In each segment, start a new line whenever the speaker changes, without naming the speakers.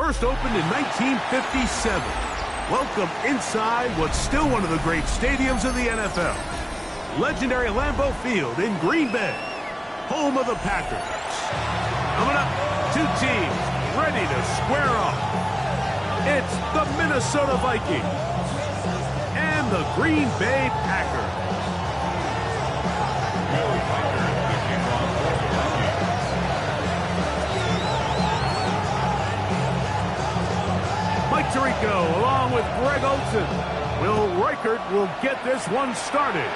first opened in 1957. Welcome inside what's still one of the great stadiums of the NFL. Legendary Lambeau Field in Green Bay, home of the Packers. Coming up, two teams ready to square off. It's the Minnesota Vikings and the Green Bay Packers. Mike Tirico along with Greg Olsen. Will Reichert will get this one started.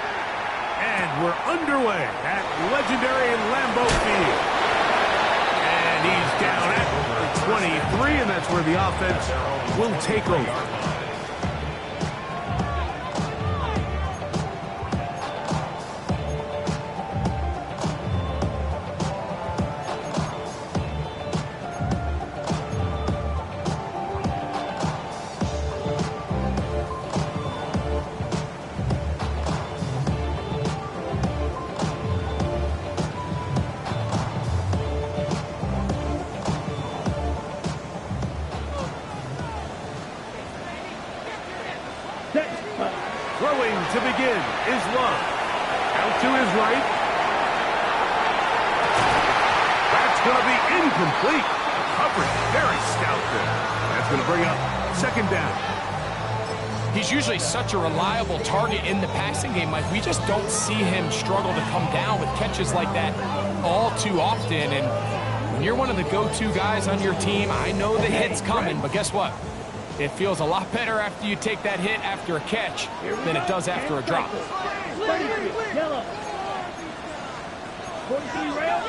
And we're underway at legendary Lambeau Field. And he's down at the 23, and that's where the offense will take over. Throwing to begin is Love. Out to his right. That's going to be incomplete. Coverage very stout there. That's going to bring up second down.
He's usually such a reliable target in the passing game, Mike. We just don't see him struggle to come down with catches like that all too often. And when you're one of the go-to guys on your team, I know the hit's coming, but guess what? It feels a lot better after you take that hit after a catch than it does after a drop.
Yellow. 43 rail.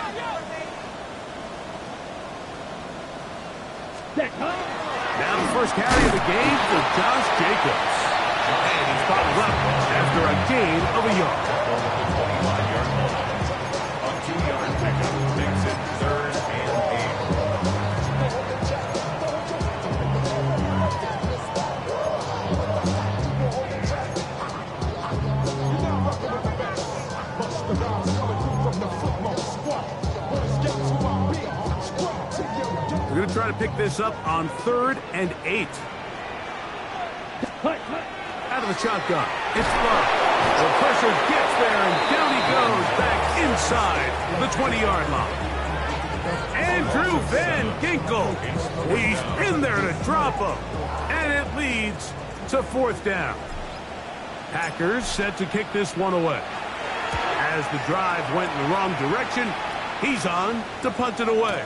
Now the first carry of the game for Josh Jacobs. And he's bottled up after a gain of a yard.
A 2-yard pickup makes it 3rd and 8.
We're going to try to pick this up on 3rd and 8. Out of the shotgun. It's Love. The pressure gets there, and down he goes back inside the 20-yard line. Andrew Van Ginkel. He's in there to drop him. And it leads to 4th down. Packers set to kick this one away. As the drive went in the wrong direction, he's on to punt it away.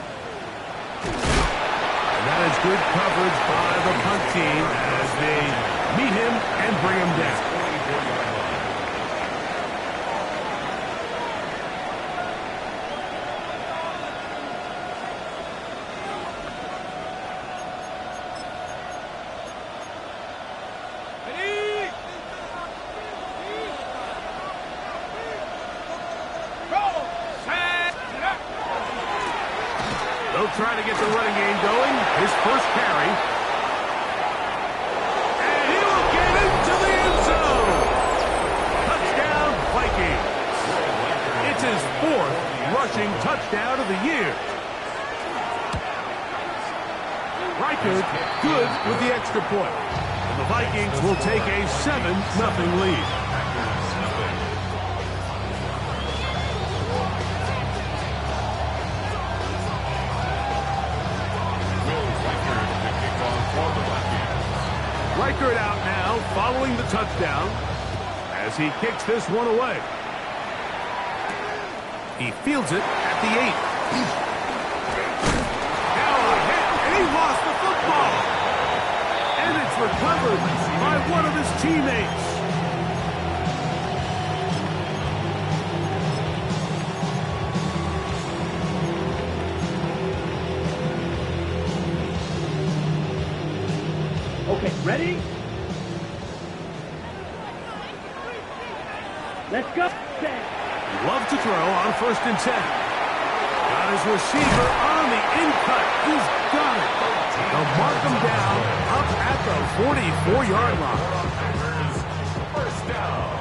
And that is good coverage by the punt team as they meet him and bring him down. They'll try to get the running game going. His first carry. And he will get into the end zone. Touchdown, Vikings. It's his 4th rushing touchdown of the year. Reichert good with the extra point. And the Vikings will take a 7-0 lead. Reichert out now, following the touchdown, as he kicks this one away. He fields it at the 8. Now a hit, and he lost the football. And it's recovered by one of his teammates.
Okay, ready? Let's go.
Love to throw on 1st and 10. Got his receiver on the in-cut. He's got it. They'll mark him down up at the 44-yard line.
First down.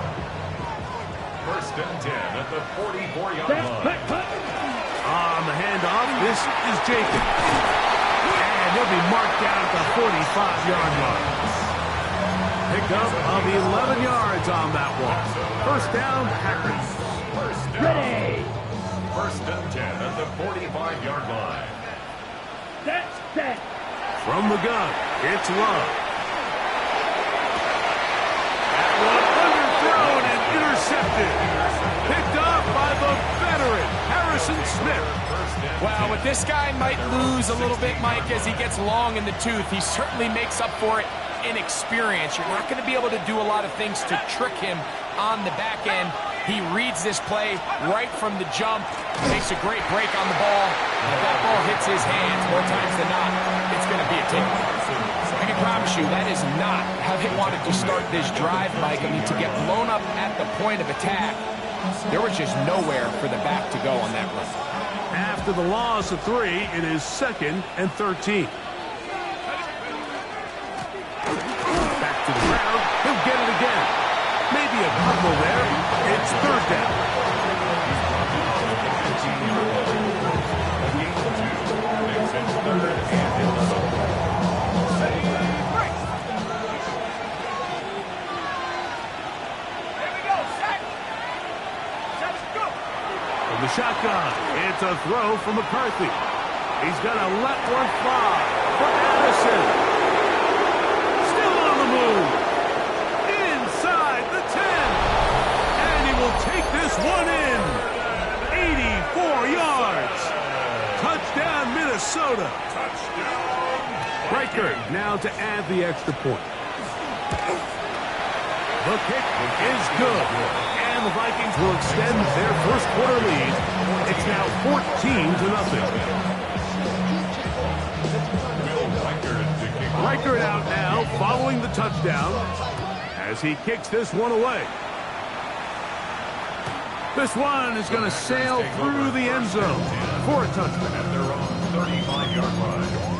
1st and 10 at the 44-yard line.
On the handoff, this is Jacobs. And he'll be marked down at the 45-yard line. Pickup of 11 yards on that one. First down, Packers.
Ready.
First and 10 at the 45-yard line.
Set.
From the gun, it's Love. That one underthrown and intercepted. Picked up by the veteran, Harrison Smith.
Well, what this guy might lose a little bit, Mike, as he gets long in the tooth, he certainly makes up for it in experience. You're not going to be able to do a lot of things to trick him on the back end. He reads this play right from the jump, makes a great break on the ball. If that ball hits his hands more times than not, it's going to be a takeaway. I can promise you that is not how they wanted to start this drive, Mike. I mean, to get blown up at the point of attack, there was just nowhere for the back to go on that run.
After the loss of 3, it is 2nd and 13. Back to the ground. He'll get it again. Maybe a couple there. It's 3rd down. From the shotgun, it's a throw from McCarthy. He's going to let one fly for Addison. Still on the move. Inside the 10. And he will take this one in. 84 yards. Touchdown, Minnesota. Riker now to add the extra point. The kick is good. And the Vikings will extend their first quarter lead. It's now 14-0. Reichert out now following the touchdown as he kicks this one away. This one is going to sail through the end zone for a touchdown.
At their own 35-yard line.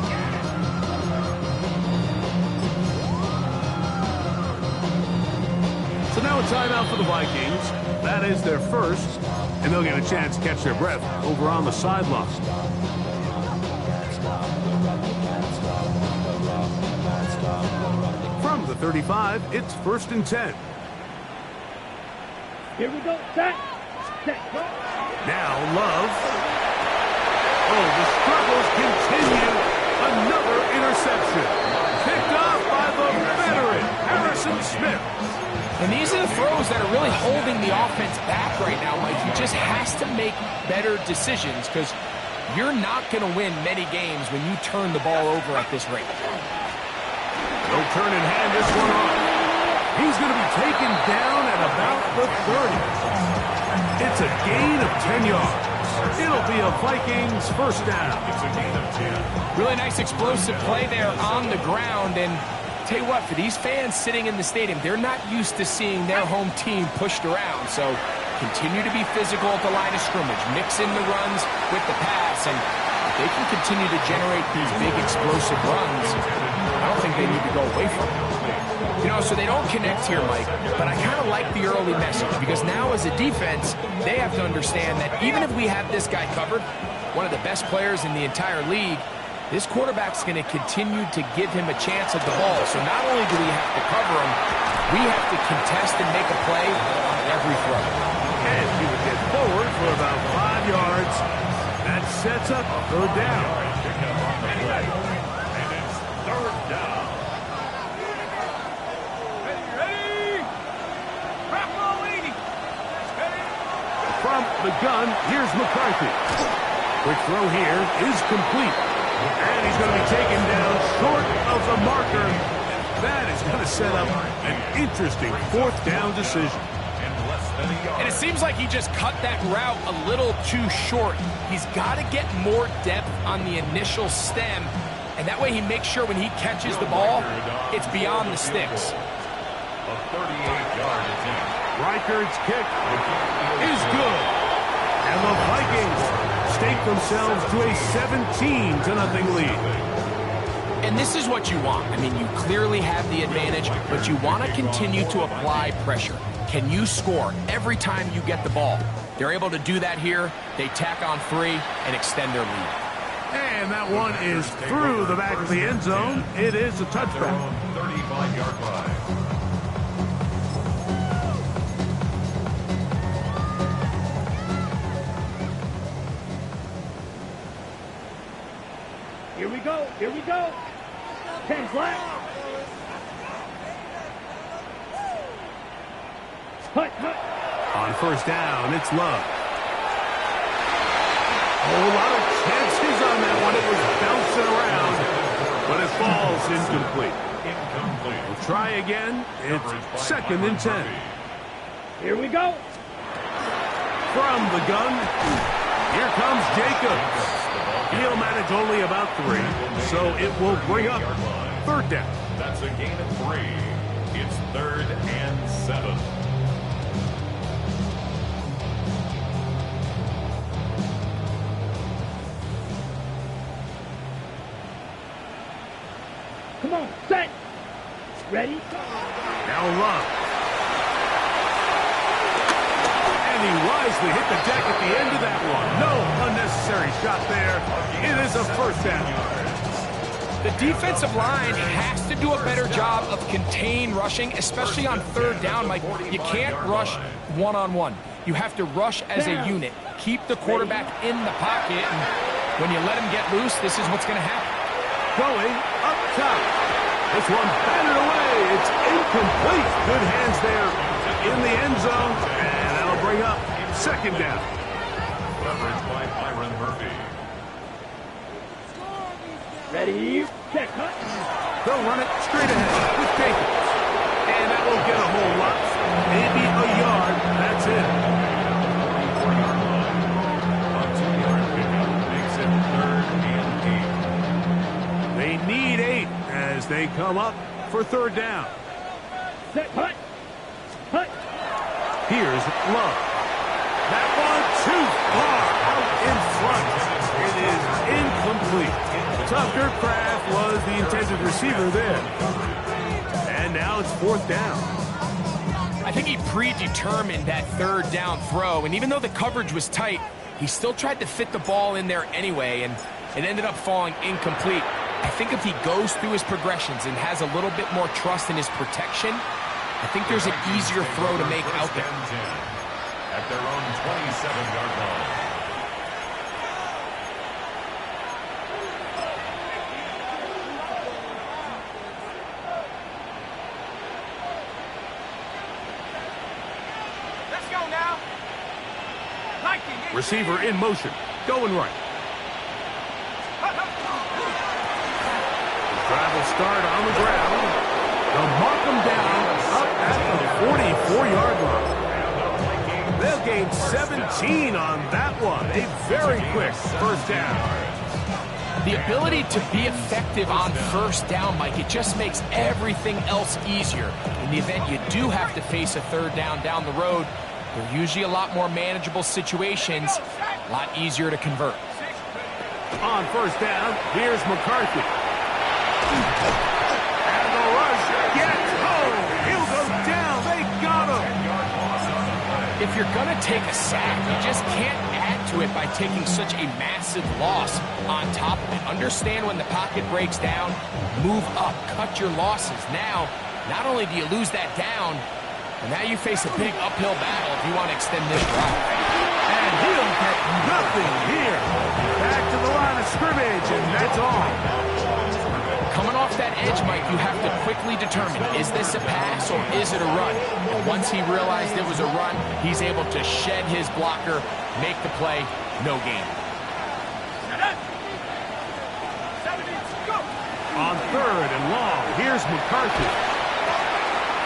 So now a timeout for the Vikings. That is their first, and they'll get a chance to catch their breath over on the sideline. From the 35, it's 1st and 10.
Here we go. Set. Go.
Now Love. Oh, the struggles continue. Another interception. Picked off by the veteran, Harrison Smith.
And these are the throws that are really holding the offense back right now, Mike. He just has to make better decisions because you're not going to win many games when you turn the ball over at this rate.
No turn in hand this one off. He's going to be taken down at about the 30. It's a gain of 10 yards. It'll be a Vikings first down.
It's a gain of 10.
Really nice explosive play there on the ground. And tell you what, for these fans sitting in the stadium, they're not used to seeing their home team pushed around. So continue to be physical at the line of scrimmage. Mix in the runs with the pass. And if they can continue to generate these big explosive runs, I don't think they need to go away from it. You know, so they don't connect here, Mike, but I kind of like the early message because now as a defense, they have to understand that even if we have this guy covered, one of the best players in the entire league, this quarterback's going to continue to give him a chance at the ball. So not only do we have to cover him, we have to contest and make a play on every throw.
And he would get forward for about 5 yards. That sets up a 3rd down.
And it's 3rd down.
From the gun, here's McCarthy. Quick throw here is complete. And he's going to be taken down short of the marker. That is going to set up an interesting 4th down decision.
And it seems like he just cut that route a little too short. He's got to get more depth on the initial stem, and that way he makes sure when he catches the ball, it's beyond the sticks.
A 38-yard attempt.
Reichert's kick is good. And the Vikings stake themselves to a 17-0 lead.
And this is what you want. I mean, you clearly have the advantage, but you want to continue to apply pressure. Can you score every time you get the ball? They're able to do that here. They tack on 3 and extend their lead.
And that one is through the back of the end zone. It is a touchback.
35-yard line.
Here we go. Here we go. 10 flat. Hut, hut.
On first down, it's Love. A whole lot of chances on that one. It was bouncing around, but it falls incomplete. We'll try again. It's second and 10.
Here we go.
From the gun, here comes Jacobs. He'll manage only about 3, so it will bring up third down.
That's a gain of 3. It's 3rd and 7.
Come on, set. Ready?
Now Love. And he wisely hit the deck at the end of that one. No unnecessary shot there. It is a first down.
The defensive line has to do a better job of contain rushing, especially on third down. Like, you can't rush one-on-one. You have to rush as a unit. Keep the quarterback in the pocket, and when you let him get loose, this is what's going to happen.
Going up top. This one batted away. It's incomplete. Good hands there in the end zone. And that'll bring up second down.
Coverage by Byron Murphy.
Ready? Check, hut.
They'll run it straight ahead with Jacobs. And that won't get a whole lot. Maybe a yard. That's it.
4-yard line. A 2-yard pickup makes it 3rd and 8.
They need 8 as they come up for third down.
Set, hut. Hut.
Here's Love. That one too far out in front. It is incomplete. Tucker Kraft was the intended receiver there. And now it's fourth down.
I think he predetermined that third down throw, and even though the coverage was tight, he still tried to fit the ball in there anyway, and it ended up falling incomplete. I think if he goes through his progressions and has a little bit more trust in his protection, I think there's an easier throw to make out there.
At their own 27-yard line.
Let's go now.
Receiver in motion. Going right. Drive will start on the ground. They'll mark them down up at the 44-yard line. They'll gain 17 on that one. A very quick first down.
The ability to be effective on first down, Mike, it just makes everything else easier. In the event you do have to face a third down the road, they're usually a lot more manageable situations, a lot easier to convert.
On first down, here's McCarthy. And the rush gets home. He'll go down. They got him.
If you're going to take a sack, you just can't add to it by taking such a massive loss on top of it. Understand when the pocket breaks down, move up, cut your losses. Now, not only do you lose that down, but now you face a big uphill battle if you want to extend this drive.
And he'll get nothing here. Back to the line of scrimmage, and that's all.
Coming off that edge, Mike, you have to quickly determine, is this a pass or is it a run? And once he realized it was a run, he's able to shed his blocker, make the play, no gain.
On third and long, here's McCarthy.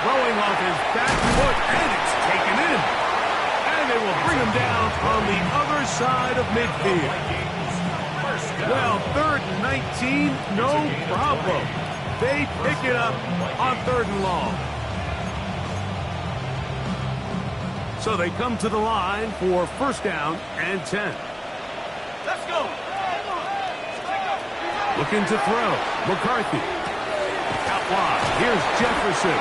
Throwing off his back foot, and it's taken in. And they will bring him down on the other side of midfield. Well, third and 19, no problem. They pick it up on third and long. So they come to the line for first down and 10.
Let's go.
Looking to throw. McCarthy. Out wide. Here's Jefferson.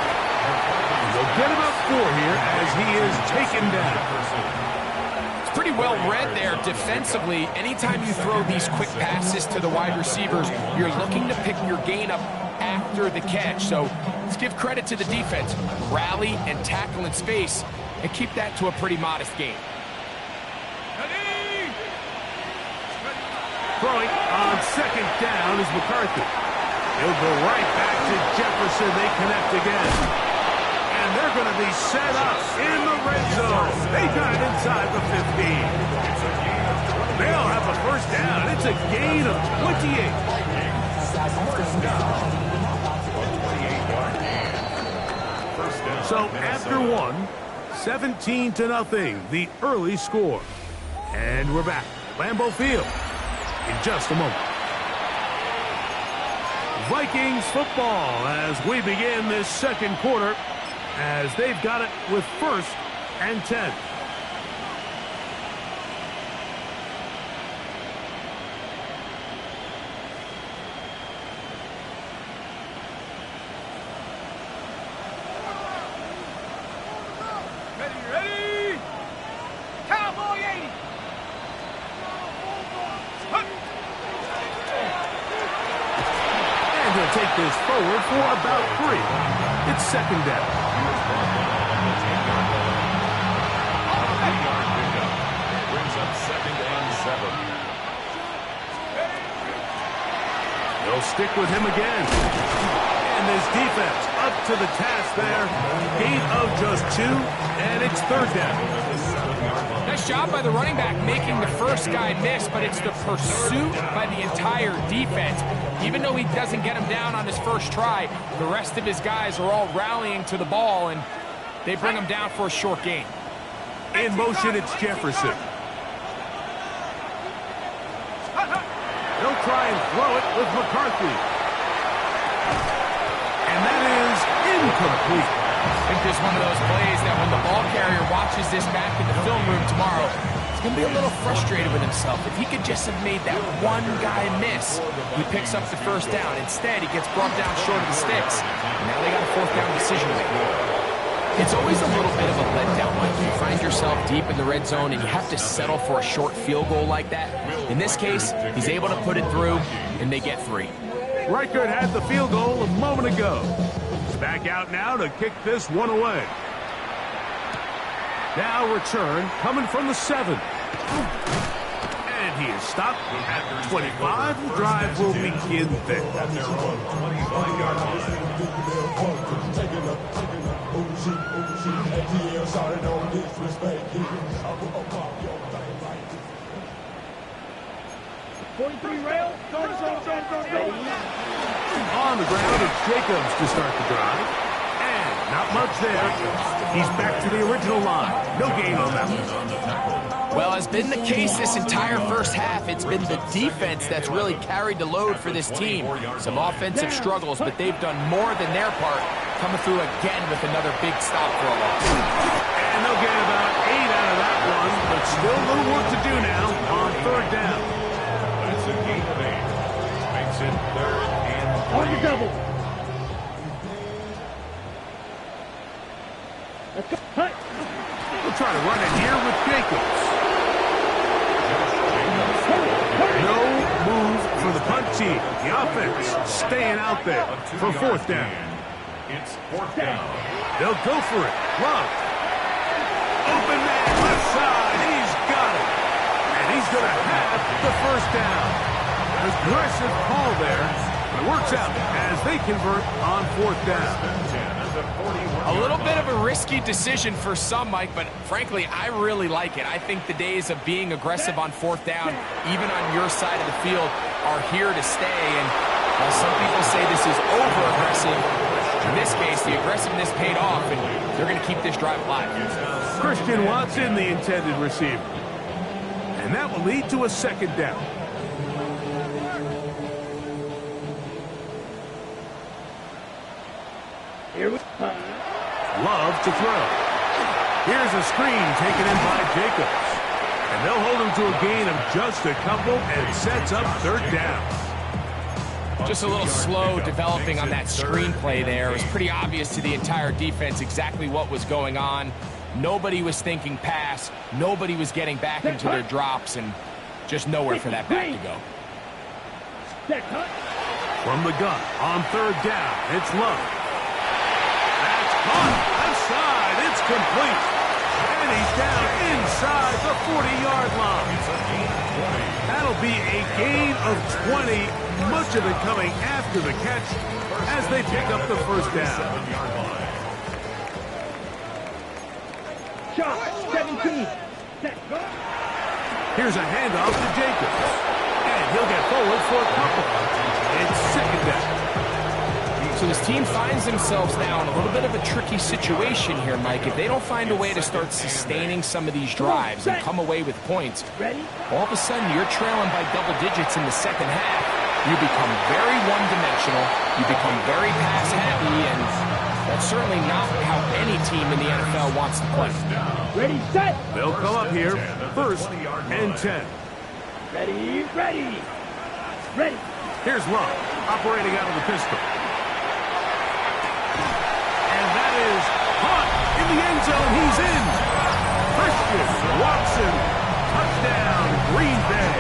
They'll get about 4 here as he is taken down.
pretty well read there defensively. Anytime you throw these quick passes to the wide receivers, you're looking to pick your gain up after the catch. So let's give credit to the defense. Rally and tackle in space and keep that to a pretty modest gain.
Throwing on second down is McCarthy. He'll go right back to Jefferson. They connect again. And they're going to be set up in the red zone. They got it inside the 15. They'll have a first down. It's a gain of 28. So after one, 17-0, the early score. And we're back. Lambeau Field. In just a moment. Vikings football as we begin this second quarter as they've got it with 1st and 10.
Ready? Cowboy 80.
He'll take this forward for about 3. It's second down.
Brings up 2nd and 7.
They'll stick with him again. And this defense up to the task there. Gain of just 2, and it's 3rd down.
Nice job by the running back making the first guy miss, but it's the pursuit by the entire defense. Even though he doesn't get him down on his first try, the rest of his guys are all rallying to the ball, and they bring him down for a short gain.
In motion, it's Jefferson. They'll try and throw it with McCarthy. And that is incomplete.
I think this is one of those plays that when the ball carrier watches this back in the film room tomorrow, he's going to be a little frustrated with himself. If he could just have made that one guy miss, he picks up the first down. Instead, he gets brought down short of the sticks. And now they got a 4th down decision to make. It's always a little bit of a letdown when you find yourself deep in the red zone and you have to settle for a short field goal like that. In this case, he's able to put it through, and they get 3.
Reichert had the field goal a moment ago. Back out now to kick this one away. Now return coming from the 7. And he is stopped at 25. The drive will begin there.
At their own 25-yard line.
43 rail. Go.
On the ground, it's Jacobs to start the drive. And not much there. He's back to the original line. No gain on that one.
Well, as been the case this entire first half, it's been the defense that's really carried the load for this team. Some offensive struggles, but they've done more than their part, coming through again with another big stop for a loss.
And they'll get about 8 out of that one, but still a little work to do now on 3rd down.
That's a gain of 8. Makes it 3rd and 3.
On your double. Let's go. Cut.
We'll try to run it here with Jacobs. No move for the punt team. The offense staying out there for 4th down.
It's 4th down.
They'll go for it. Love. Open man, left side. He's got it. And he's going to have the first down. Aggressive call there. It works out as they convert on 4th down.
A little bit of a risky decision for some, Mike, but frankly, I really like it. I think the days of being aggressive on 4th down, even on your side of the field, are here to stay. And while some people say this is over-aggressive, in this case, the aggressiveness paid off, and they're going to keep this drive alive.
Christian Watson, the intended receiver. And that will lead to a 2nd down.
Here we go.
Love to throw. Here's a screen taken in by Jacobs. And they'll hold him to a gain of just a couple and sets up 3rd down.
Just a little slow developing on that screenplay there. It was pretty obvious to the entire defense exactly what was going on. Nobody was thinking pass. Nobody was getting back into their drops, and just nowhere for that back to go.
From the gun on third down, it's Love. That's caught. Left side. It's complete. And he's down inside the 40-yard line. That'll be a gain of 20, much of it coming after the catch as they pick up the first down.
Shot 17.
Here's a handoff to Jacobs. And he'll get forward for a couple. It's second down.
So this team finds themselves now in a little bit of a tricky situation here, Mike. If they don't find a way to start sustaining some of these drives and come away with points, all of a sudden you're trailing by double digits in the second half. You become very one-dimensional. You become very pass-heavy, and that's certainly not how any team in the NFL wants to play.
Ready, set.
They'll come up here, first and 10.
Ready, ready. Ready.
Here's Love, operating out of the pistol. And that is caught in the end zone. He's in. Christian Watson, touchdown, Green Bay.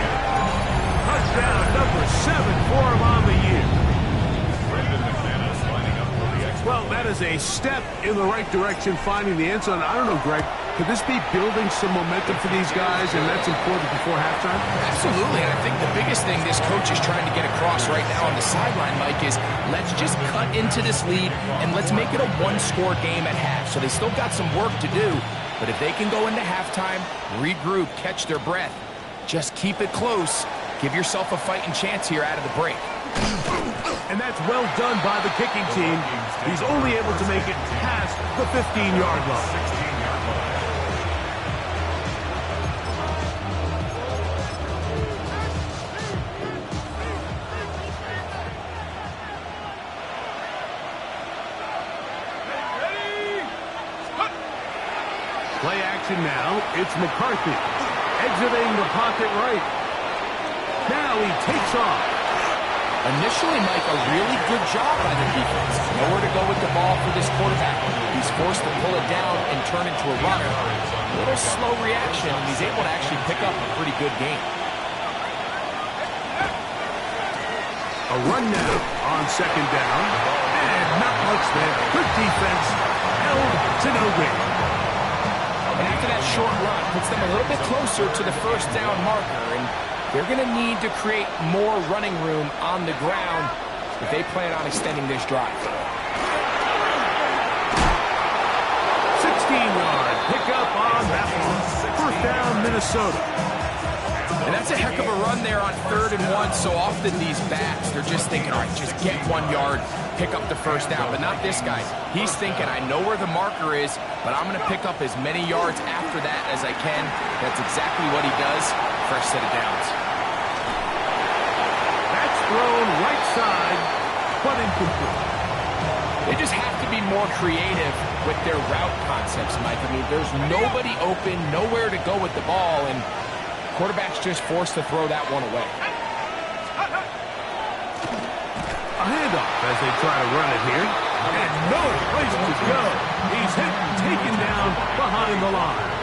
Touchdown number 7 for him on the year. Well, that is a step in the right direction, finding the end zone. I don't know, Greg, could this be building some momentum for these guys, and that's important before halftime?
Absolutely, and I think the biggest thing this coach is trying to get across right now on the sideline, Mike, is let's just cut into this lead, and let's make it a one-score game at half. So they still got some work to do, but if they can go into halftime, regroup, catch their breath, just keep it close, give yourself a fighting chance here out of the break.
And that's well done by the kicking team. He's only able to make it past the 15-yard line. Play action now. It's McCarthy exiting the pocket right. Now he takes off.
Initially, Mike, a really good job by the defense. Nowhere to go with the ball for this quarterback. He's forced to pull it down and turn into a runner. A little slow reaction, and he's able to actually pick up a pretty good game.
A run now on second down. And not much there. Good defense. Held to no gain.
And after that short run, puts them a little bit closer to the first down marker, and they're going to need to create more running room on the ground if they plan on extending this drive.
16-yard pickup on that one. First down, Minnesota.
And that's a heck of a run there on 3rd and 1. So often these backs, they're just thinking, all right, just get 1 yard, pick up the first down. But not this guy. He's thinking, I know where the marker is, but I'm going to pick up as many yards after that as I can. That's exactly what he does. First set of downs.
That's thrown right side, but incomplete.
They just have to be more creative with their route concepts, Mike. I mean, there's nobody open, nowhere to go with the ball, and quarterback's just forced to throw that one away.
A handoff as they try to run it here. And no place to go. He's hit and taken down behind the line.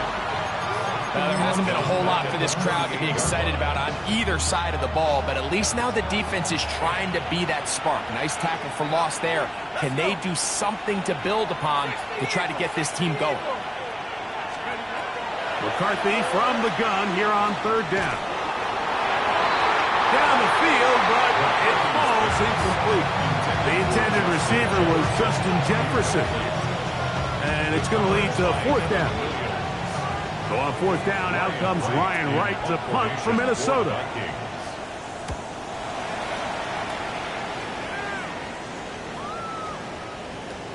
There hasn't been a whole lot for this crowd to be excited about on either side of the ball, but at least now the defense is trying to be that spark. Nice tackle for loss there. Can they do something to build upon to try to get this team going?
McCarthy from the gun here on 3rd down. Down the field, but it falls incomplete. The intended receiver was Justin Jefferson. And it's going to lead to 4th down. So on 4th down, out comes Ryan Wright to punt for Minnesota.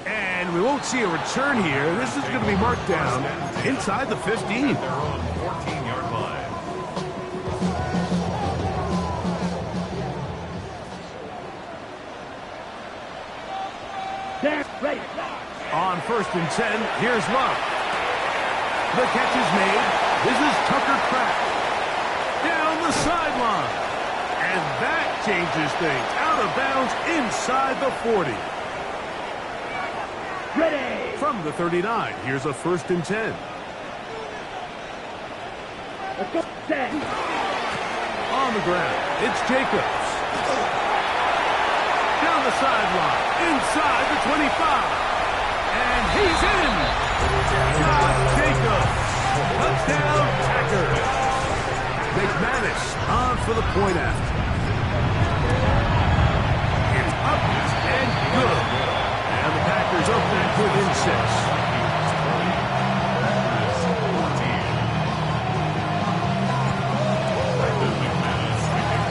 And we won't see a return here. This is going to be marked down inside the 15.
They're on 14-yard line.
There, ready.
On 1st and 10, here's Love. The catch is made. This is Tucker Kraft. Down the sideline. And that changes things. Out of bounds inside the 40.
Ready.
From the 39, here's a 1st and 10.
Let's go. 10.
On the ground, it's Jacobs. Down the sideline, inside the 25. And he's in. Josh Jacobs. Touchdown, Packers. McManus on for the point after. It's up and good. And the Packers up back within 6.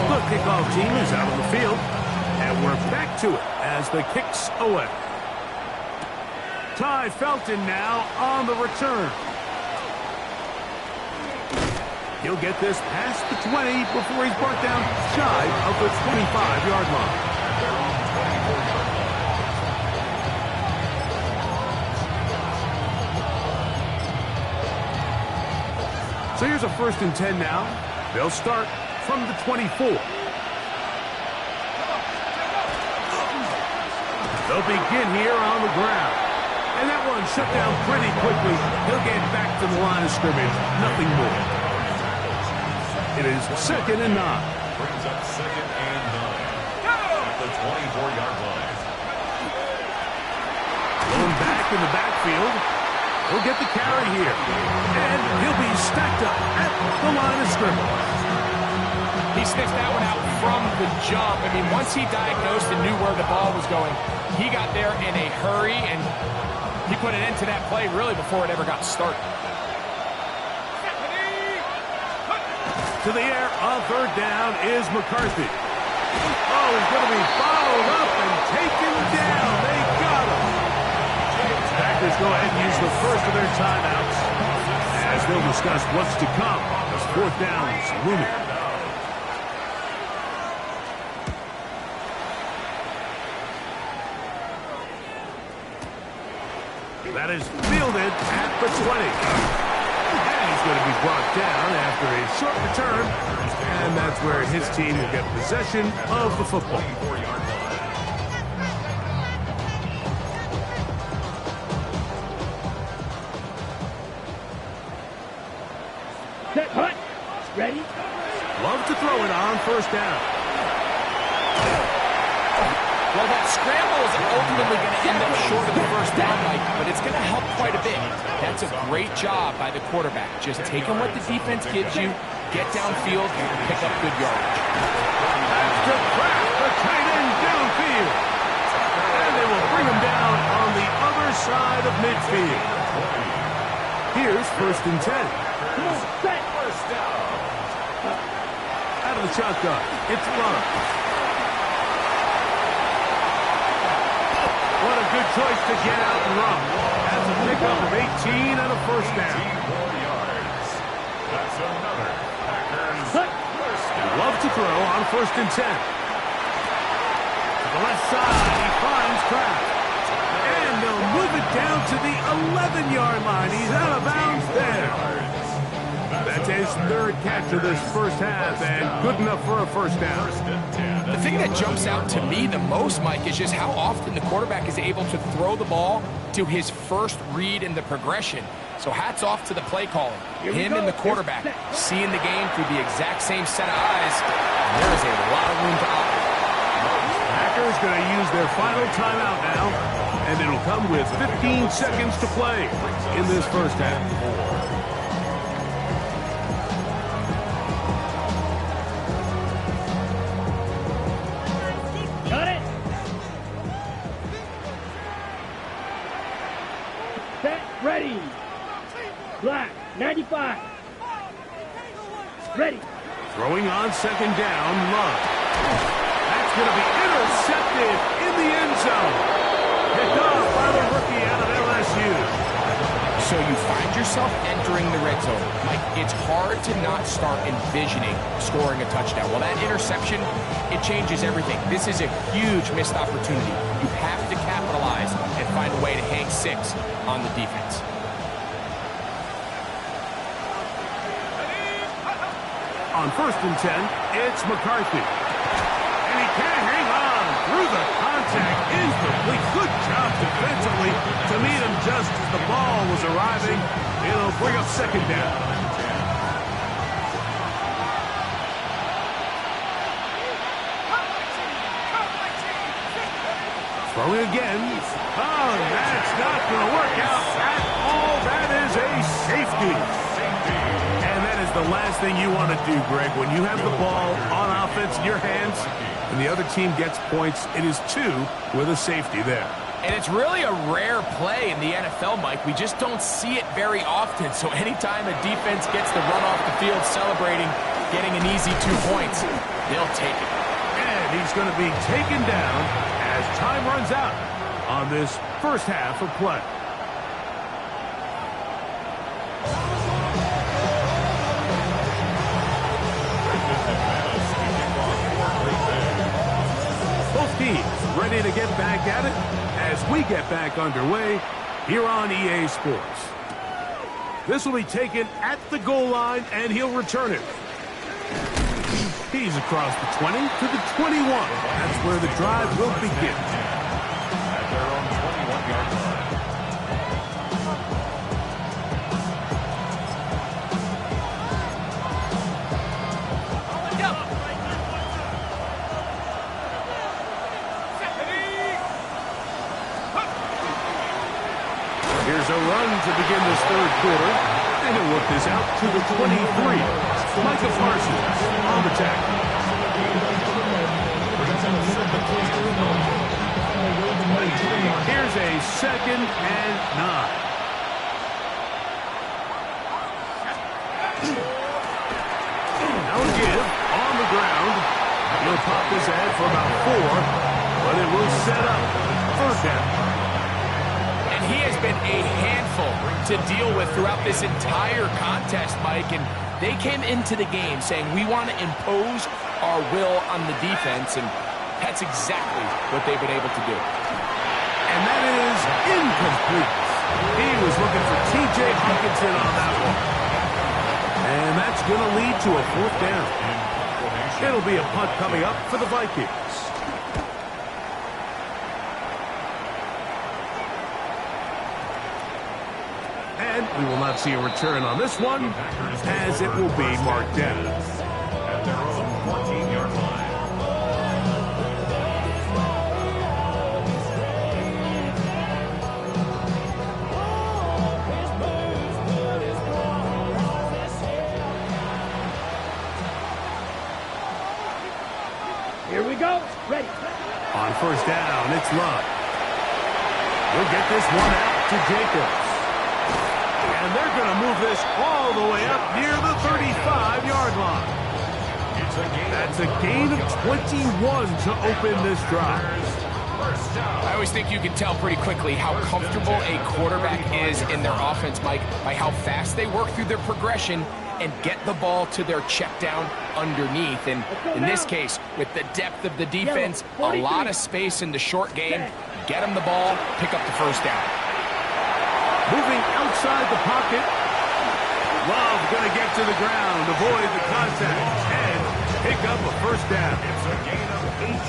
The kickoff team is out on the field, and we're back to it as the kick's away. Ty Felton now on the return. He'll get this past the 20 before he's brought down shy of the 25-yard line. So here's a 1st and 10 now. They'll start from the 24. They'll begin here on the ground. And that one shut down pretty quickly. He'll get back to the line of scrimmage. Nothing more. It is 2nd and 9.
Brings up 2nd and 9. At the 24-yard line.
Going back in the backfield. He'll get the carry here. And he'll be stacked up at the line of scrimmage.
He sniffed that one out from the jump. I mean, once he diagnosed and knew where the ball was going, he got there in a hurry, and he put an end to that play really before it ever got started.
To the air on 3rd down is McCarthy. Oh, he's going to be followed up and taken down. They got him. Packers go ahead and use the first of their timeouts as they'll discuss what's to come as 4th down is looming. That is fielded at the 20. And he's going to be brought down after a short return. And that's where his team will get possession of the football.
Set, hut. Ready?
Love to throw it on 1st down.
Well, that scramble is ultimately going to end up short of the 1st down, Mike, but it's going to help quite a bit. That's a great job by the quarterback. Just taking what the defense gives you, get downfield, and pick up good yardage.
That's to crack the tight end downfield. And they will bring him down on the other side of midfield. Here's 1st and 10.
Come on, set.
Out of the shotgun, it's Love. What a good choice to get out and run. That's a pickup of 18 and a 1st down.
That's another Packers first down.
Love to throw on 1st and 10. To the left side, he finds Kraft. And they'll move it down to the 11-yard line. He's out of bounds there. That's his 3rd catch of this 1st half, and good enough for a 1st down.
The thing that jumps out to me the most, Mike, is just how often the quarterback is able to throw the ball to his first read in the progression. So hats off to the play calling. Him and the quarterback seeing the game through the exact same set of eyes. There is a lot of room to operate.
Packers going to use their final timeout now, and it'll come with 15 seconds to play in this 1st half.
Got it. Set, ready. Black, 95. Ready.
Throwing on 2nd down, Love. That's going to be intercepted in the end zone. Picked off by the rookie out of LSU.
So you find yourself entering the red zone. Mike, it's hard to not start envisioning scoring a touchdown. Well, that interception, it changes everything. This is a huge missed opportunity. You have to capitalize and find a way to hang 6 on the defense.
On 1st and 10, it's McCarthy. And he can't hang on through the contact. Incomplete. Good job defensively to meet him just as the ball was arriving. It'll bring up second down. Throwing again. Oh, that's not going to work out at all. That is a safety. And that is the last thing you want to do, Greg. When you have the ball on offense in your hands and the other team gets points, it is 2 with a safety there.
And it's really a rare play in the NFL, Mike. We just don't see it very often. So anytime a defense gets the run off the field celebrating, getting an easy 2 points, they'll take it.
And he's going to be taken down as time runs out on this first half of play. Both teams ready to get back at it as we get back underway here on EA Sports. This will be taken at the goal line, and he'll return it. He's across the 20 to the 21. That's where the drive will begin.
At their own 21-yard line.
Here's a run to begin this third quarter, and he'll work this out to the 23. Micah Parsons on the tackle. Here's a 2nd and 9. Now give on the ground. He'll pop this ahead for about 4, but it will set up 1st down.
He has been a handful to deal with throughout this entire contest, Mike, and they came into the game saying we want to impose our will on the defense, and that's exactly what they've been able to do.
And that is incomplete. He was looking for T.J. Hawkinson on that one. And that's going to lead to a 4th down. It'll be a punt coming up for the Vikings. And we will not see a return on this one, as it will be marked down.
At their own 14-yard line.
Here we go. Ready.
On 1st down, it's Love. We'll get this one out to Jacobs. And they're going to move this all the way up near the 35-yard line. That's a gain of 21 to open this drive.
I always think you can tell pretty quickly how comfortable a quarterback is in their offense, Mike, by how fast they work through their progression and get the ball to their check down underneath. And in this case, with the depth of the defense, a lot of space in the short game, get them the ball, pick up the 1st down.
Moving outside the pocket. Love going to get to the ground, avoid the contact, and pick up a 1st down.
It's a gain of 18.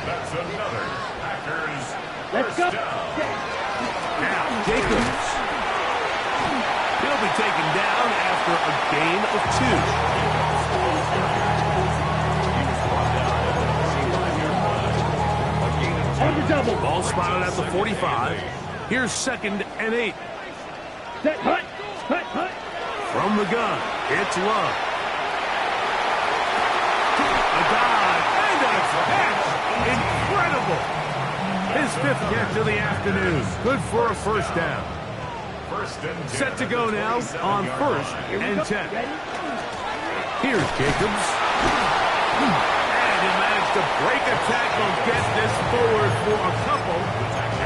That's another Packers
Let's go.
down.
Now, Jacobs. He'll be taken down after a gain of 2.
On the double.
Ball spotted at the 45. Here's 2nd and 8.
Set. Hut. Hut. Hut.
From the gun, it's Love. A dive and a catch. Incredible. His 5th catch of the afternoon. Good for a 1st down. Set to go now on 1st and 10. Here's Jacobs. And he managed to break a tackle, get this forward for a couple,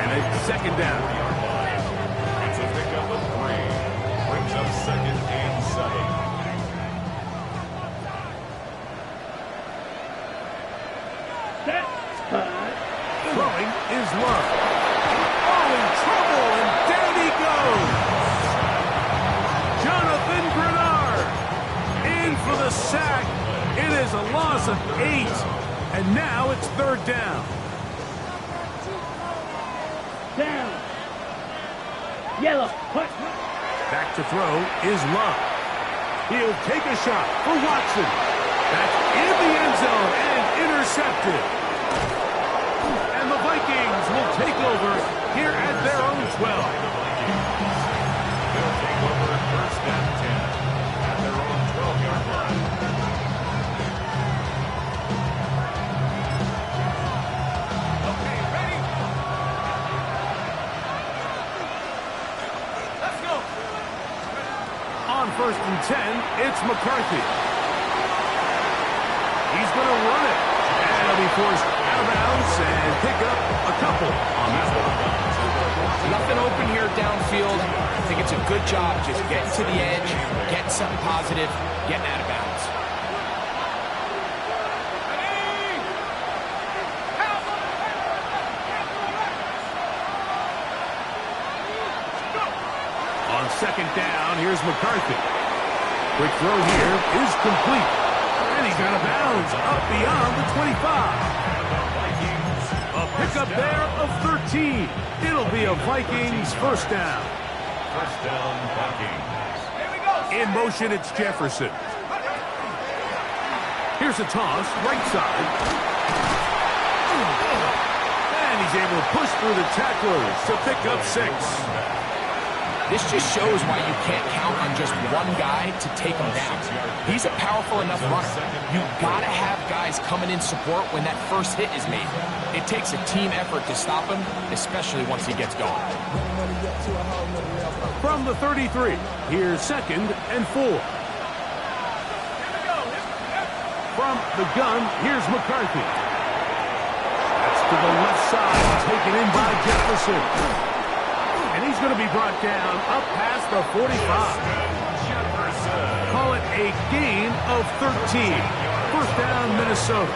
and it's 2nd down.
It's a pickup of 3. Brings up 2nd and 7.
Set. Hut.
Throwing is Love. Oh, in trouble, and down he goes. Jonathan Grenard in for the sack. It is a loss of 8, and now it's 3rd down.
Down. Yellow. Cut.
Back to throw is Love. He'll take a shot for Watson. That's in the end zone and intercepted. And the Vikings will take over here at their own 12.
They'll take over first and 10 at their own 12-yard line. Okay, ready? Let's go.
On first and 10, it's McCarthy. He's going to run it. And he'll be forced out of bounds and pick up a couple on that one.
Nothing open here downfield. I think it's a good job just getting to the edge, getting something positive, getting out of bounds.
On second down, here's McCarthy. Quick throw here is complete. And he's out of bounds up beyond the 25. A pickup there of 13. It'll be a Vikings first down.
First down, Vikings.
In motion, it's Jefferson. Here's a toss, right side. And he's able to push through the tacklers to pick up 6.
This just shows why you can't count on just one guy to take him down. He's a powerful enough runner. You gotta have guys coming in support when that first hit is made. It takes a team effort to stop him, especially once he gets going.
From the 33, here's second and 4. From the gun, here's McCarthy. That's to the left side, taken in by Jefferson. And he's going to be brought down up past the 45. Call it a gain of 13. First down, Minnesota.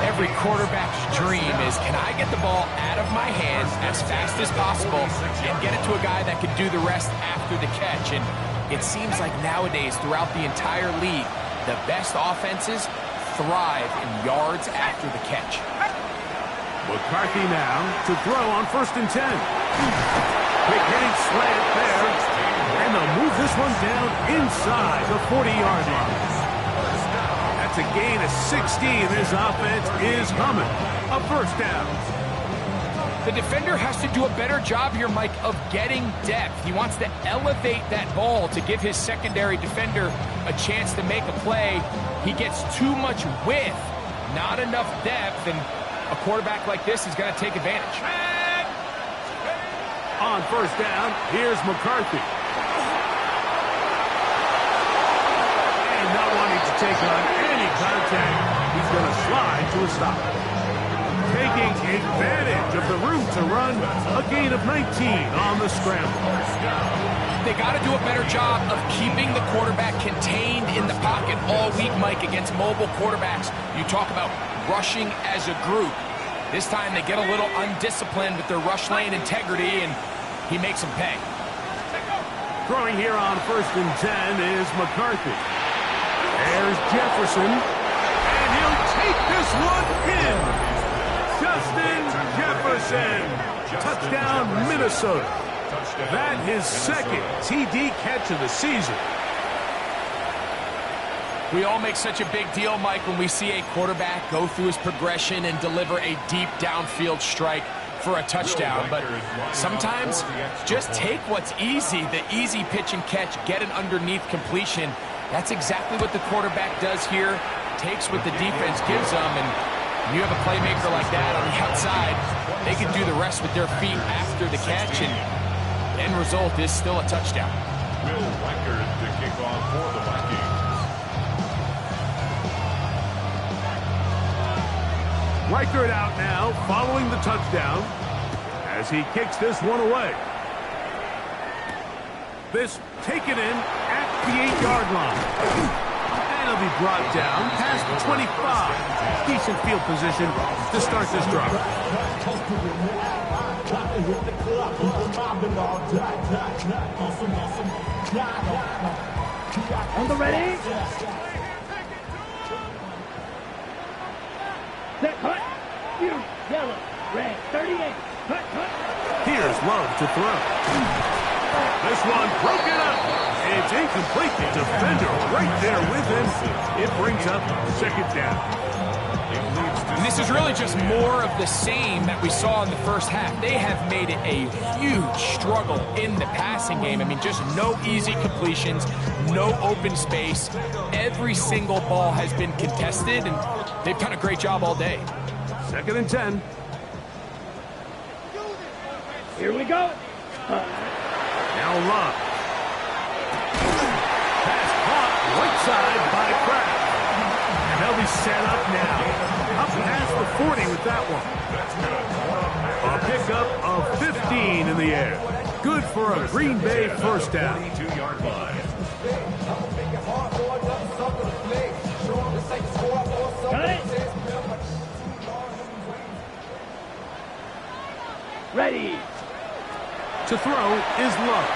Every quarterback's dream is, can I get the ball out of my hands as fast as possible and get it to a guy that can do the rest after the catch? And it seems like nowadays, throughout the entire league, the best offenses thrive in yards after the catch.
McCarthy now to throw on first and 10. Quick hitting slant there. And they'll move this one down inside the 40-yard line. That's a gain of 16. This offense is humming. A first down.
The defender has to do a better job here, Mike, of getting depth. He wants to elevate that ball to give his secondary defender a chance to make a play. He gets too much width, not enough depth, and a quarterback like this is going to take advantage.
On first down, here's McCarthy. And not wanting to take on any contact, he's going to slide to a stop. Taking advantage of the room to run, a gain of 19 on the scramble.
They got to do a better job of keeping the quarterback contained in the pocket all week, Mike, against mobile quarterbacks. You talk about rushing as a group. This time they get a little undisciplined with their rush lane integrity, and he makes them pay.
Throwing here on first and 10 is McCarthy. There's Jefferson, and he'll take this one in. Justin Jefferson. Touchdown, Minnesota. That his second TD catch of the season.
We all make such a big deal, Mike, when we see a quarterback go through his progression and deliver a deep downfield strike for a touchdown. But sometimes just take what's easy, the easy pitch and catch, get an underneath completion. That's exactly what the quarterback does here. Takes what the defense gives them, and when you have a playmaker like that on the outside, they can do the rest with their feet after the catch, and the end result is still a touchdown.
Will Reichard to kick off for the Vikings.
Reichard out now, following the touchdown, as he kicks this one away. This taken in at the 8-yard line. And he'll be brought down past the 25. Decent field position to start this drive.
On the ready. Set, cut. You, yellow, red, 38. Cut, cut.
Here's Love to throw. This one broken up. It's incomplete. The defender right there with him. It brings up second down.
And this is really just more of the same that we saw in the first half. They have made it a huge struggle in the passing game. I mean, just no easy completions, no open space. Every single ball has been contested, and they've done a great job all day.
2nd and 10.
Here we go.
Now Love. Pass caught right side by Kraft. And they'll be set up now. Up past the 40 with that one. A pickup of 15 in the air. Good for a Green Bay first down.
22-yard line.
Got it. Ready.
To throw is Love.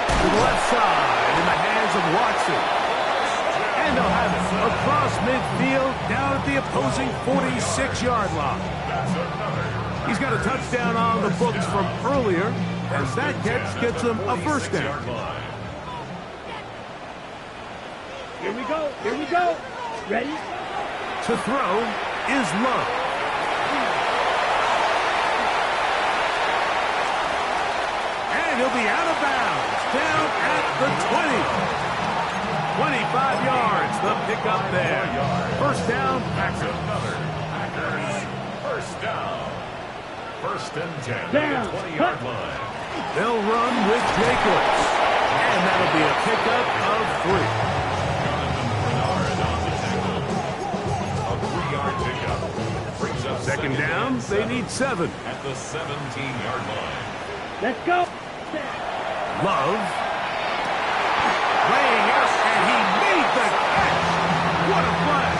To the left side in the hands of Watson. And they'll have it across midfield down at the opposing 46-yard line. He's got a touchdown on the books from earlier, as that catch gets him a first down.
Here we go. Here we go. Ready.
To throw is Love. And he'll be out of bounds down at the 20. 25 yards, the pickup there. First down, Packers.
First down. 1st and 10.
Down.
20-yard line.
They'll run with Jacobs. And that'll be a pickup of
3. A 3-yard pickup. Brings up
2nd down, they need 7.
at the 17-yard line.
Let's go.
Love. Laying out, and he made the catch. What a play.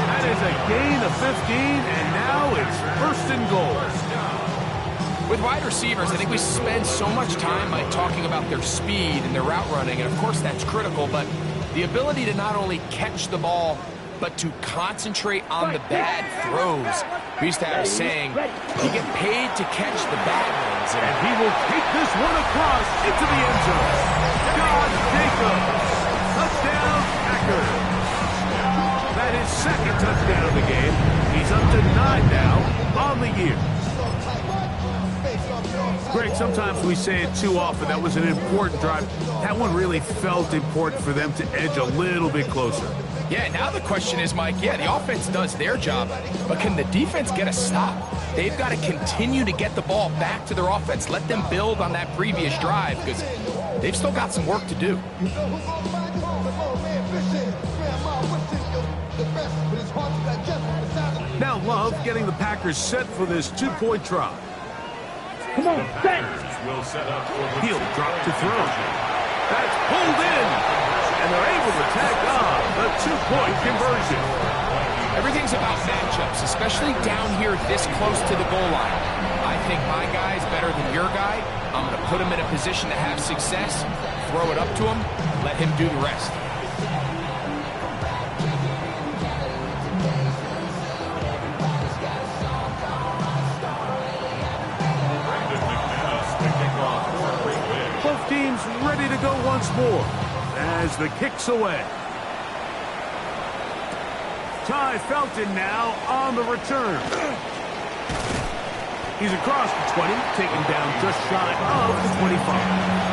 That is a gain of 15, and now it's 1st and goal.
With wide receivers, I think we spend so much time talking about their speed and their route running, and of course that's critical, but the ability to not only catch the ball, but to concentrate on the bad throws. We used to have a saying, you get paid to catch the bad ones.
And he will take this one across into the end zone. Josh Jacobs. Touchdown, Packers. That is 2nd touchdown of the game. He's up to 9 now on the year. Greg, sometimes we say it too often. That was an important drive. That one really felt important for them to edge a little bit closer.
Yeah, now the question is, Mike, yeah, the offense does their job, but can the defense get a stop? They've got to continue to get the ball back to their offense. Let them build on that previous drive because they've still got some work to do.
Now Love getting the Packers set for this 2-point try.
Come on, set.
Will set up for the
He'll drop to throw. That's pulled in. And they're able to tack on the 2-point conversion.
Everything's about matchups, especially down here this close to the goal line. I think my guy's better than your guy. I'm going to put him in a position to have success, throw it up to him, let him do the rest.
Both teams ready to go once more as the kick's away. Ty Felton now on the return. He's across the 20, taken down just shy of the 25.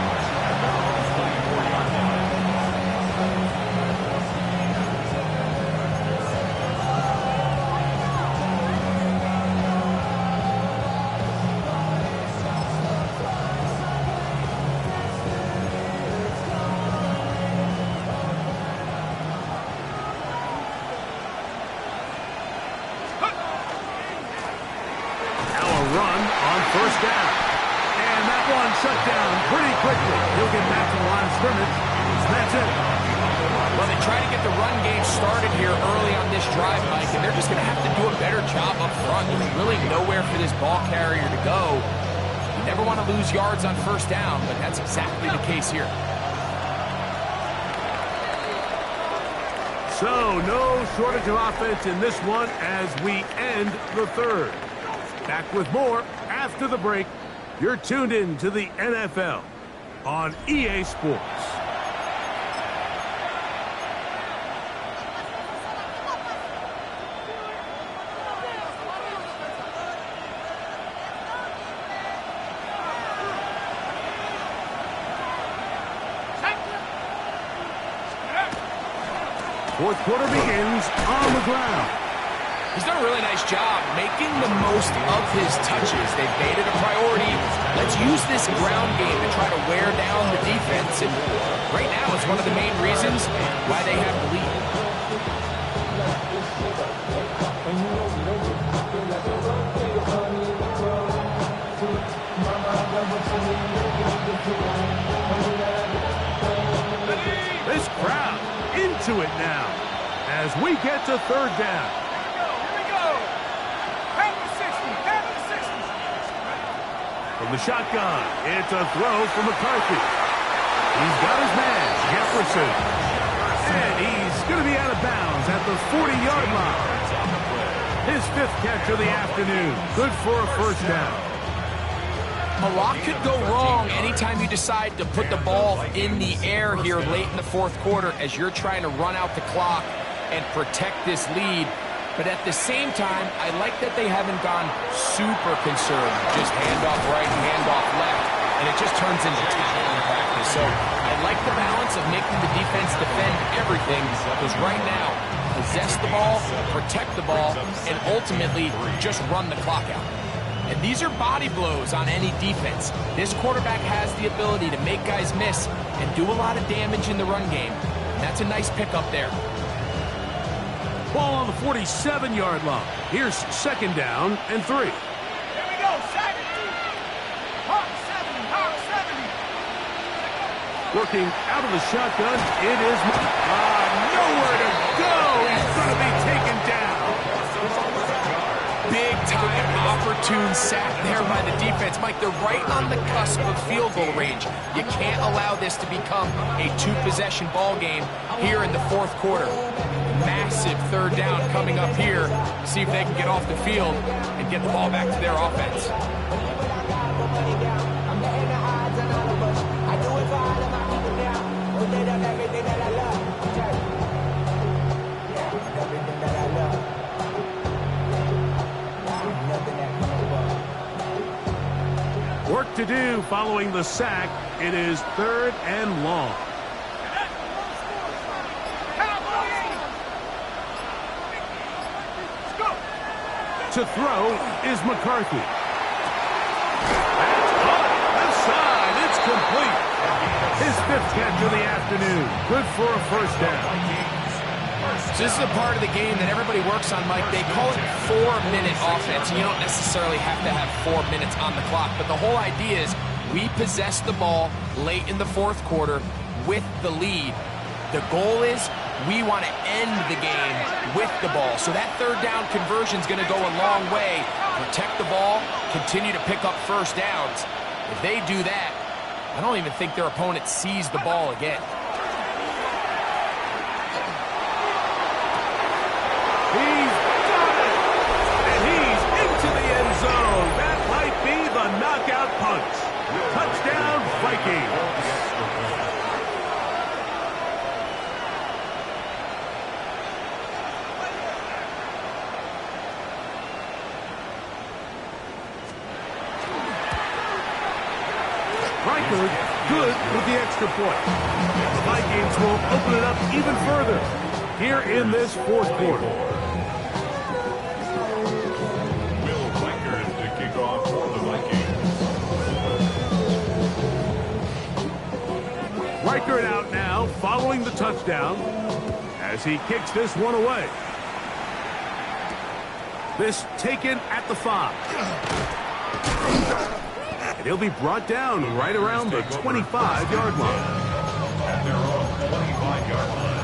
First down. And that one shut down pretty quickly. He'll get back to the line of scrimmage. That's it.
Well, they try to get the run game started here early on this drive, Mike, and they're just going to have to do a better job up front. There's really nowhere for this ball carrier to go. You never want to lose yards on first down, but that's exactly the case here.
So, no shortage of offense in this one as we end the third. Back with more After the break, you're tuned in to the NFL on EA Sports. Fourth quarter begins on the ground.
He's done a really nice job making the most of his touches. They've made it a priority. Let's use this ground game to try to wear down the defense. And right now, it's one of the main reasons why they have the lead.
This crowd into it now as we get to third down. From the shotgun, it's a throw from McCarthy. He's got his man, Jefferson. And he's going to be out of bounds at the 40-yard line. His fifth catch of the afternoon. Good for a first down.
A lot could go wrong anytime you decide to put the ball in the air here late in the fourth quarter as you're trying to run out the clock and protect this lead. But at the same time, I like that they haven't gone super conservative. Just handoff right, handoff left, and it just turns into tackling practice. So I like the balance of making the defense defend everything, because right now, possess the ball, protect the ball, and ultimately just run the clock out. And these are body blows on any defense. This quarterback has the ability to make guys miss and do a lot of damage in the run game. And that's a nice pickup there.
Ball on the 47-yard line. Here's second down and 3.
Here we go, second. Hawk 70.
Working out of the shotgun, it is nowhere to go. He's going to be taken down.
Big time opportune sack there by the defense. Mike, they're right on the cusp of field goal range. You can't allow this to become a two-possession ball game here in the fourth quarter. Massive third down coming up here. See if they can get off the field and get the ball back to their offense.
Work to do following the sack. It is third and long. To throw is McCarthy. That's caught. Left side. It's complete. His fifth catch of the afternoon. Good for a first down.
So this is a part of the game that everybody works on, Mike. They call it 4-minute offense. You don't necessarily have to have 4 minutes on the clock, but the whole idea is we possess the ball late in the fourth quarter with the lead. The goal is we want to end the game with the ball. So that third down conversion is going to go a long way. Protect the ball, continue to pick up first downs. If they do that, I don't even think their opponent sees the ball again.
He's got it! And he's into the end zone. That might be the knockout punch. Touchdown, Vikings. Reichard good with the extra point. The Vikings will open it up even further here in this fourth quarter.
Will Reichard to kick off for the Vikings.
Reichard out now following the touchdown as he kicks this one away. This taken at the 5. He'll be brought down right around the 25-yard line.
At their own 25-yard line.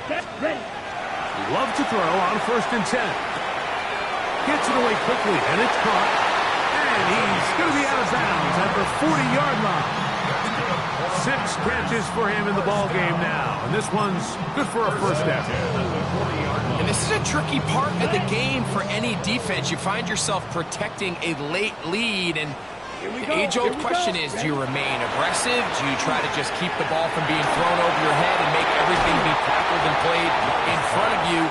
Get ready.
Love to throw on 1st and 10. Gets it away quickly, and it's caught. And And he's going to be out of bounds at the 40-yard line. 6 catches for him in the ball game now. And this one's good for a first down.
And this is a tricky part of the game for any defense. You find yourself protecting a late lead, and the age-old question is, do you remain aggressive? Do you try to just keep the ball from being thrown over your head and make everything be tackled and played in front of you?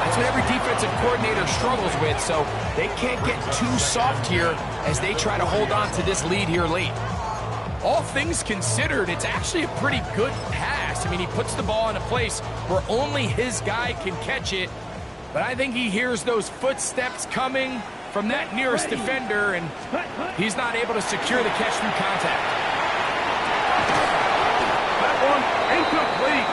That's what every defensive coordinator struggles with, so they can't get too soft here as they try to hold on to this lead here late. All things considered, it's actually a pretty good pass. I mean, he puts the ball in a place where only his guy can catch it, but I think he hears those footsteps coming from that nearest defender, and he's not able to secure the catch through contact.
That one incomplete.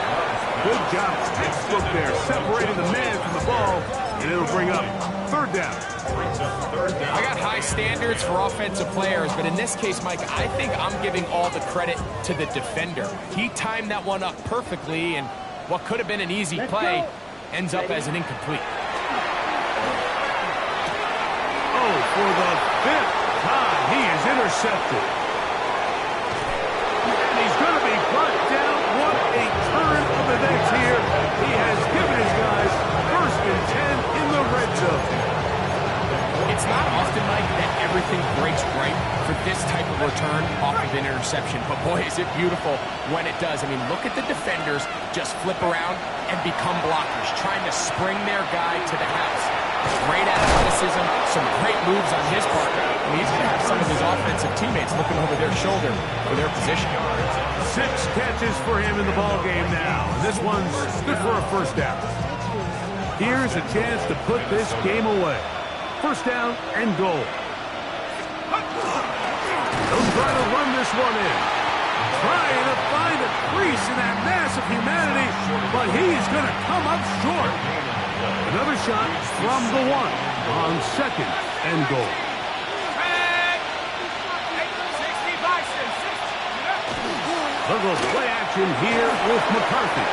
Good job, textbook there, separating the man from the ball, and it'll bring up third down.
I got high standards for offensive players, but in this case, Mike, I think I'm giving all the credit to the defender. He timed that one up perfectly, and what could have been an easy play ends up as an incomplete.
Oh, for the 5th time, he is intercepted. And he's going to be brought down. What a turn of events here. He has given his guys 1st and 10 in the red zone.
It's not often, Mike, that everything breaks right for this type of return off of an interception, but boy, is it beautiful when it does. I mean, look at the defenders just flip around and become blockers, trying to spring their guy to the house. Great athleticism, some great moves on his part. I mean, he's going to have some of his offensive teammates looking over their shoulder for their position.
6 catches for him in the ball game now. And this one's good for a first down. Here's a chance to put this game away. First down and goal. They'll try to run this one in. Trying to find a crease in that mass of humanity, but he's going to come up short. Another shot from the 1 on 2nd and goal. They'll go play action here with McCarthy.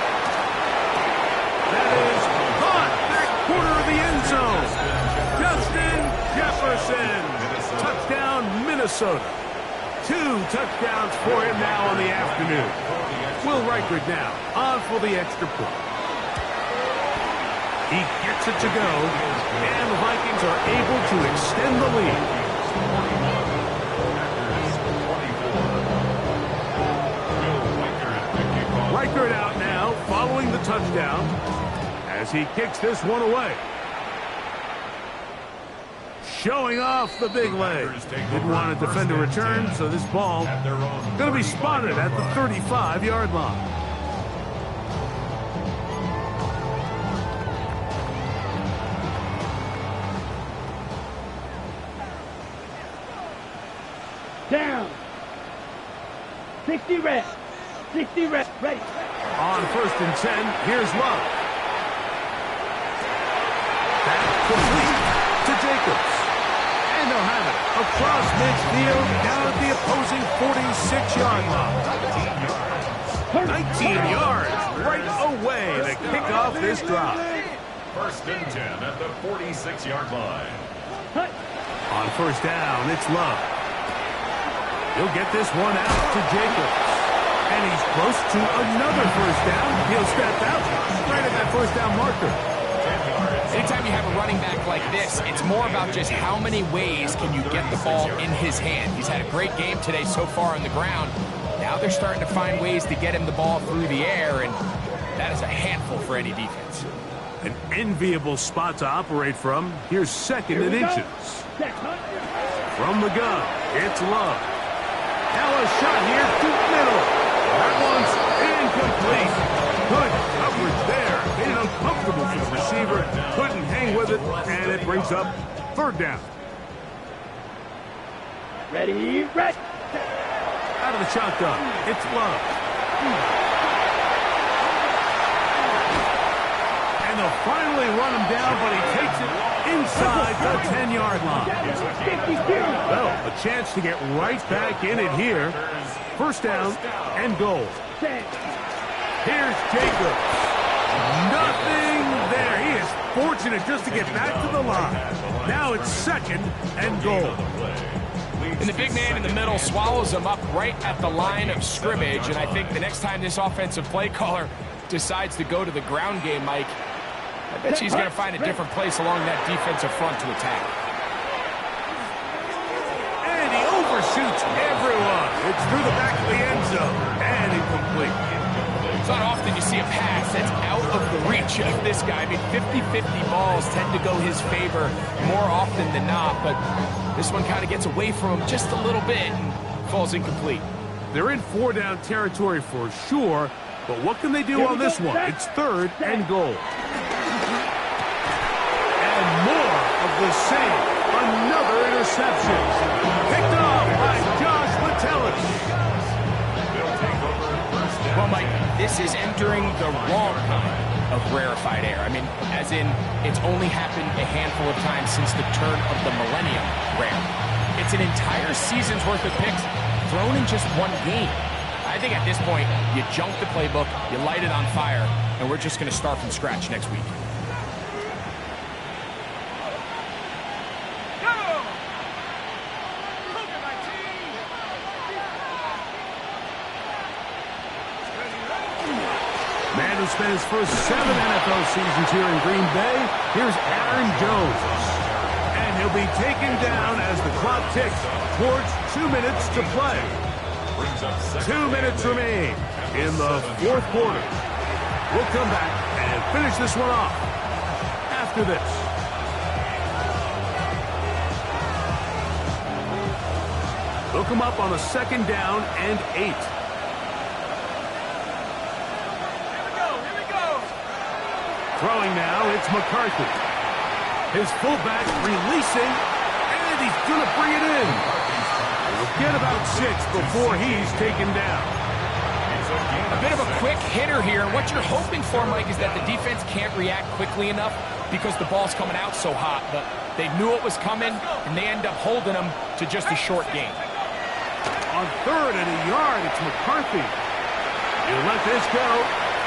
That is caught back corner of the end zone. Justin Jefferson. Touchdown, Minnesota. 2 touchdowns for him now on the afternoon. Will Reichert now on for the extra point. He gets it to go, and the Vikings are able to extend the lead. Reichert out now, following the touchdown, as he kicks this one away. Showing off the big leg. Didn't want to defend a return, so this ball going to be spotted at the 35-yard line.
Down. 60 reps. 60 reps. Ready.
On 1st and 10, here's Love. That's complete to Jacobs. And they'll have it across midfield down at the opposing 46-yard line. 19 yards right away to kick off this drive.
1st and 10 at the 46-yard line.
On 1st down, it's Love. He'll get this one out to Jacobs. And he's close to another 1st down. He'll step out right at that 1st down marker.
Anytime you have a running back like this, it's more about just how many ways can you get the ball in his hand. He's had a great game today so far on the ground. Now they're starting to find ways to get him the ball through the air, and that is a handful for any defense.
An enviable spot to operate from. Here's 2nd and inches. From the gun, it's Love. Now a shot here to middle. That one's incomplete. Good coverage there. Made it uncomfortable for the receiver. Couldn't hang with it, and it brings up 3rd down.
Ready, ready.
Out of the shotgun, it's Love. And they'll finally run him down, but he takes it inside the 10-yard line. Well, a chance to get right back in it here. 1st down and goal. Here's Jacobs. Nothing there. He is fortunate just to get back to the line. Now it's 2nd and goal.
And the big man in the middle swallows him up right at the line of scrimmage. And I think the next time this offensive play caller decides to go to the ground game, Mike, I bet she's going to find a different place along that defensive front to attack.
And he overshoots everyone. It's through the back of the end zone. And incomplete.
It's not often you see a pass that's out of the reach of this guy. I mean, 50-50 balls tend to go his favor more often than not, but this one kind of gets away from him just a little bit and falls incomplete.
They're in 4-down territory for sure, but what can they do on this one? It's 3rd and goal. And more of the same. Another interception. Picked off by Josh Metellus.
Well, Mike, this is entering the wrong kind of rarefied air. I mean, as in, it's only happened a handful of times since the turn of the millennium rare. It's an entire season's worth of picks thrown in just one game. I think at this point, you junk the playbook, you light it on fire, and we're just going to start from scratch next week.
Man who spent his first 7 NFL seasons here in Green Bay, here's Aaron Jones. And he'll be taken down as the clock ticks towards 2 minutes to play. 2 minutes remain in the 4th quarter. We'll come back and finish this one off after this. They'll come up on a 2nd down and 8. Throwing now, it's McCarthy. His fullback releasing, and he's going to bring it in. We'll get about 6 before he's taken down.
A bit of a quick hitter here, and what you're hoping for, Mike, is that the defense can't react quickly enough because the ball's coming out so hot. But they knew it was coming, and they end up holding them to just a short gain.
On 3rd and a yard, it's McCarthy. He'll let this go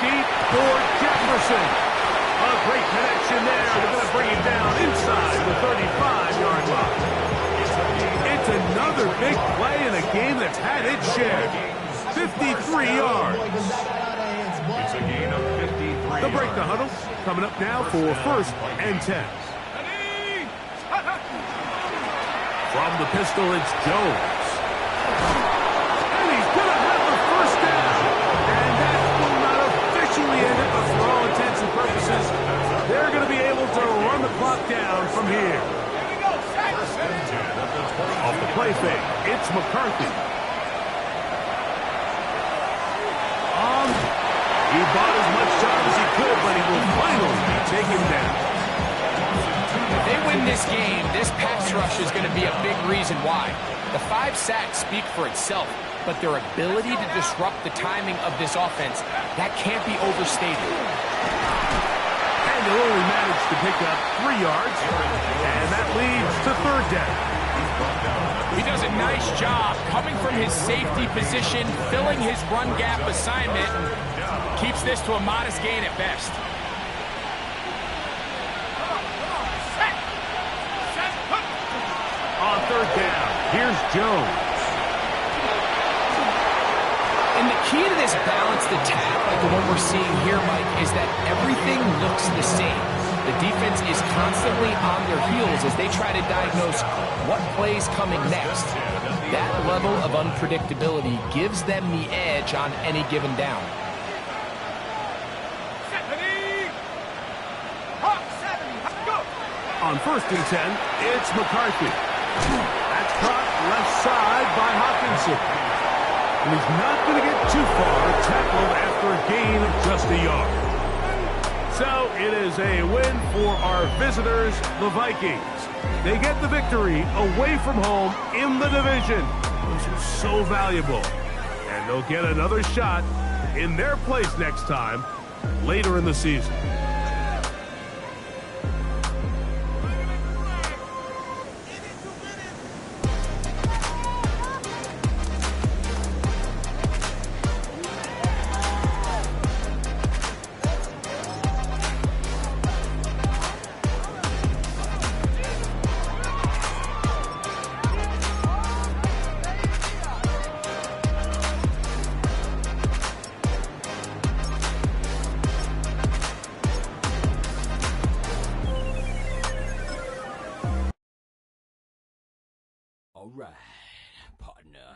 deep for Jefferson. A great connection there. They're going to bring it down inside the 35-yard line. It's another big play in a game that's had its share. 53 yards.
It's a gain of 53
They'll break the huddle. Coming up now for 1st and 10. From the pistol, it's Jones. And he's going to have the 1st down. And that will not officially end it, but for all intents and purposes, they're going to be able to run the clock down from here. Off the play fake, it's McCarthy. He bought as much time as he could, but he will finally be taken down.
If they win this game, this pass rush is going to be a big reason why. The 5 sacks speak for itself, but their ability to disrupt the timing of this offense, that can't be overstated.
And they'll only manage to pick up 3 yards, and that leads to 3rd down.
He does a nice job coming from his safety position, filling his run gap assignment, and keeps this to a modest gain at best.
On 3rd down, here's Jones.
And the key to this balanced attack, like the one we're seeing here, Mike, is that everything looks the same. The defense is constantly on their heels as they try to diagnose what play's coming next. That level of unpredictability gives them the edge on any given down.
On 1st and 10, it's McCarthy. That's caught left side by Hawkinson. And he's not going to get too far, tackled after a gain of just a yard. So it is a win for our visitors, the Vikings. They get the victory away from home in the division. Those are so valuable. And they'll get another shot in their place next time, later in the season.
All right, partner.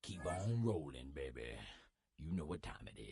Keep on rolling, baby. You know what time it is.